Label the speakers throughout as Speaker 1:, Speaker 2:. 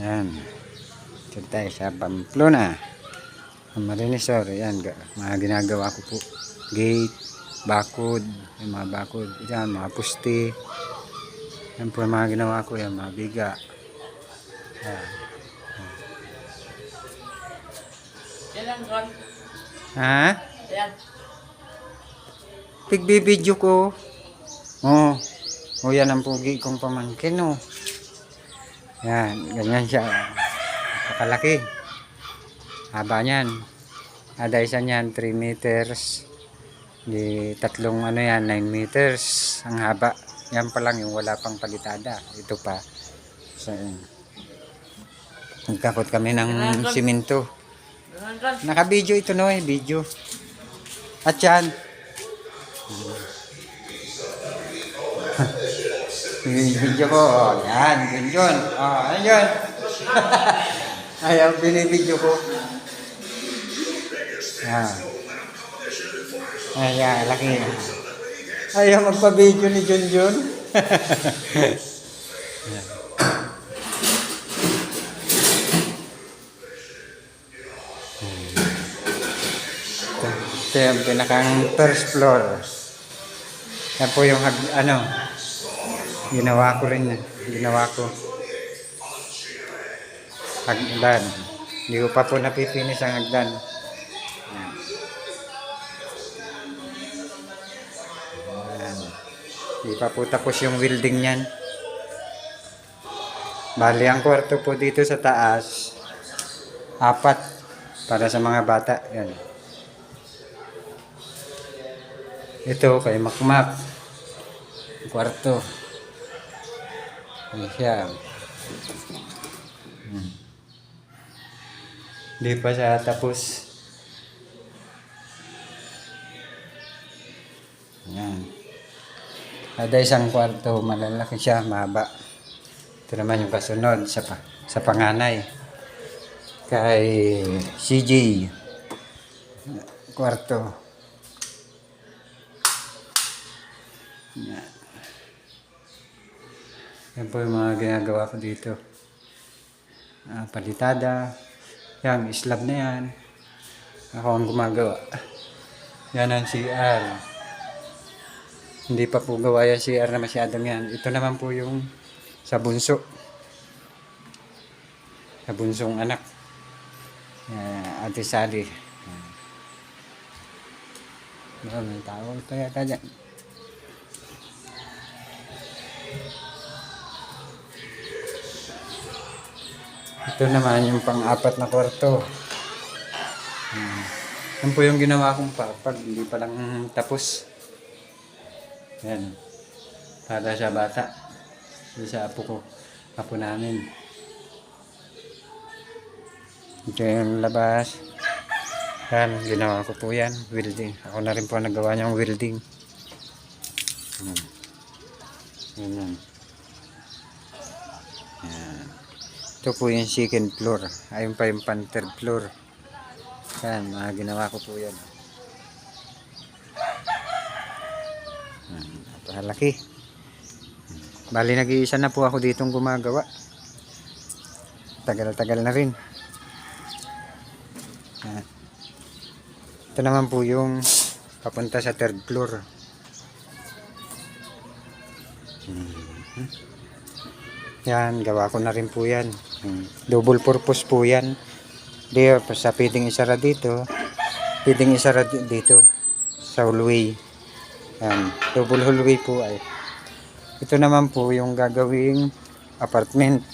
Speaker 1: Yan. Dito tayo sa Pamplona. Marinesor. Yan. Mga ginagawa ko po. Gate, bakod, yung mga bakod. Yan, mga puste. Yan po yung mga ginawa ko. Yan, mga biga. Yan.
Speaker 2: Yan ang ron.
Speaker 1: Ha?
Speaker 2: Yan.
Speaker 1: Pigbibidyo ko. Oh. O yan ang pugi kong pamangkin. Oh. Yan. Ganyan siya. Kakalaki. Haba niyan. Ada isa niyan 3 meters. Di tatlong ano yan 9 meters ang haba. Yan pa lang yung wala pang palitada. Ito pa. So, nagkakot kami ng simento. Naka-video ito no eh, video. At yan. Video ko. Oh, yan, ganyan. Oh, ayun. Ayaw binibidyo ko. Yan. Ayan, laki. Ayaw magpa-video ni Junjun. Ito yung pinakang first floor. Yan po yung ano, ginawa ko rin. Ginawa ko. Hagdan. Hindi ko pa po napipinis ang hagdan. Hindi pa po tapos yung welding niyan. Bali ang kwarto po dito sa taas 4 para sa mga bata. Yan. Ito kay Makmak. Kwarto. Yan siya. Hindi pa siya tapos. Yan. Ada isang kwarto, malalaki siya, mahaba. Ito naman yung kasunod sa panganay. Kay CJ. Kwarto. Yan. Yan po yung mga ginagawa ko dito. Palitada. Yan, slab na yan. Ako ang gumagawa. Yan ang CR. Hindi pa po gawa yan CR na masyadong yan. Ito naman po yung sa bunso. Sa bunsong anak. Ate Sally. May tao ito yata dyan. Ito naman yung pang-4 na kwarto. Yan po yung ginawa kong papag. Hindi pa lang tapos. Yan. Para sa bata. Hindi sa apo ko. Apo namin. Ito yung labas. Yan. Ginawa ko po yan. Welding. Ako na rin po nagawa niyang welding. Yan. Yan. Yan. Ito po yung second floor. Ayun pa yung third floor. Yan. Mga ginawa ko po yan. Napakalaki. Bali nag-iisa na po ako ditong gumagawa. Tagal-tagal na rin. Ito naman po yung papunta sa third floor. Yan, gawa ko na rin po yan. Double purpose po yan. Di, sa pwedeng isara dito. Pwedeng isara dito. Sa hallway. Yan, double hallway po ay. Ito naman po yung gagawing apartment.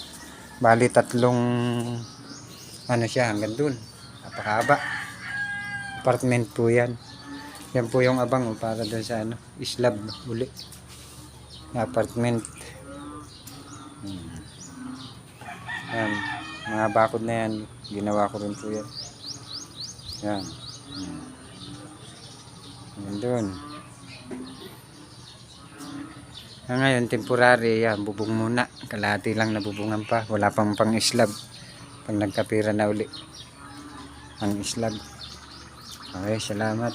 Speaker 1: Bali 3 ano siya hanggang dun. Napakahaba. Apartment po yan. Yan po yung abang para dun sa ano, slab uli. Apartment. Yan. Mga bakod na yan. Ginawa ko rin po yan. Yan. Yan dun. Ngayon, temporary, yan, bubong muna. Kalahati lang nabubungan pa. Wala pang pang-slab. Pag nagkapira na uli. Ang slab. Okay, salamat.